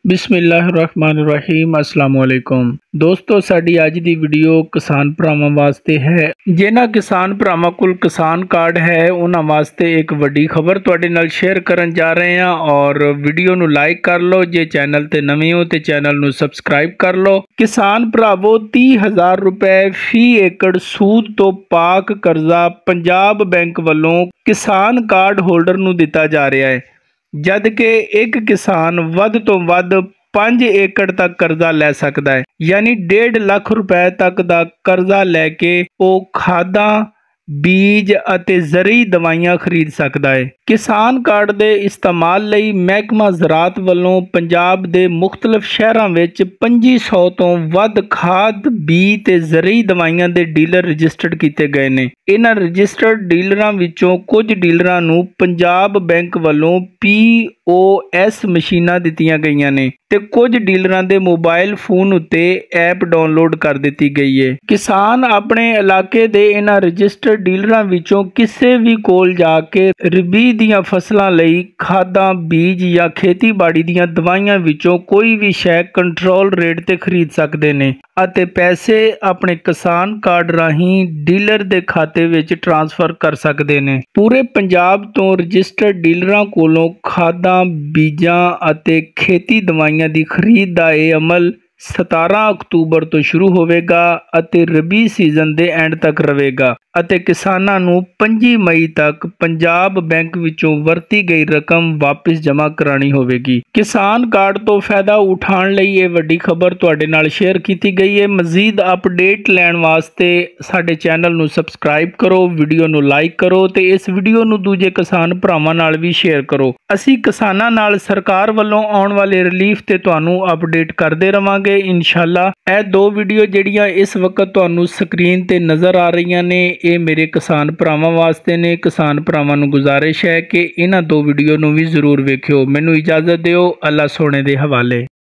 बिस्मिल्लाहिर्रहमानिर्रहीम अस्सलाम वालेकुम दोस्तों, साडी अज दी वीडियो किसान भरावां वास्ते है। जिन्हां किसान भरावां कोल किसान कार्ड है उन्हां वास्ते एक वड्डी खबर तुहाडे नाल शेयर करन जा रहे हैं और वीडियो नूं लाइक कर लो। जे चैनल ते नवे हो तो चैनल नूं सबसक्राइब कर लो। किसान भरावो 30,000 रुपए फी एकड़ सूद तो पाक करजा पंजाब बैंक वालों किसान कार्ड होल्डर नूं दिता जा रहा है, जद कि एक किसान वध तो वध 5 एकड़ तक करजा लै सकता है, यानी 1.5 लाख रुपए तक का करजा लैके वो खादा बीज अते जरी दवाइयां खरीद सकता है। किसान कार्ड दे इस्तेमाल लई महकमा ज़रात वालों पंजाब दे मुख्तलिफ शहरां विच 2500 तो वध खाद बीज ते जरी दवाइयां दे डीलर रजिस्टर्ड किए गए ने। इन्हां रजिस्टर्ड डीलरां विचों कुछ डीलरां नूं पंजाब बैंक वालों POS मशीनां दित्तियां गईयां ने ते कुछ डीलरां दे मोबाइल फोन उत्ते ऐप डाउनलोड कर दित्ती गई है। किसान अपने इलाके दे इन्हां रजिस्टर्ड डीलरां विचों किसी भी कोल जाके रबी दियां फसलां लई खादां बीज या खेतीबाड़ी दियां दवाइयां विचों कोई भी शै कंट्रोल रेट ते खरीद सकदे ने अते पैसे अपने किसान कार्ड राहीं डीलर दे खाते विच ट्रांसफर कर सकदे ने। पूरे पंजाब तो रजिस्टर्ड डीलरां कोलों खादां बीजां अते खेती दवाइयां दी खरीद दा इह अमल 17 अक्तूबर तो शुरू होवेगा अते रबी सीजन दे एंड तक रहेगा अते किसानां नूं 25 मई तक पंजाब बैंक विचों वरती गई रकम वापस जमा करानी होवेगी। किसान कार्ड तो फायदा उठाउण लई ये वड्डी खबर तुहाडे नाल शेयर की गई है। मजीद अपडेट लैण वास्ते साडे चैनल नूं सबसक्राइब करो, वीडियो नूं लाइक करो ते इस वीडियो नूं दूजे किसान भरावां नाल भी शेयर करो। असीं किसानां नाल सरकार वालों आउण वाले रिलीफ ते तुहानूं अपडेट करदे रवांगे इंशाअल्लाह। ਇਹ दो वीडियो ਜਿਹੜੀਆਂ इस वक्त ਤੁਹਾਨੂੰ ਸਕਰੀਨ ਤੇ ਨਜ਼ਰ ਆ ਰਹੀਆਂ ਨੇ ਇਹ ਮੇਰੇ किसान ਭਰਾਵਾਂ ਵਾਸਤੇ ਨੇ। किसान ਭਰਾਵਾਂ ਨੂੰ ਗੁਜ਼ਾਰਿਸ਼ ਹੈ ਕਿ ਇਹਨਾਂ दो वीडियो ਨੂੰ भी ਜ਼ਰੂਰ ਵੇਖਿਓ। ਮੈਨੂੰ इजाज़त ਦਿਓ, ਅੱਲਾ ਸੋਹਣੇ ਦੇ ਹਵਾਲੇ।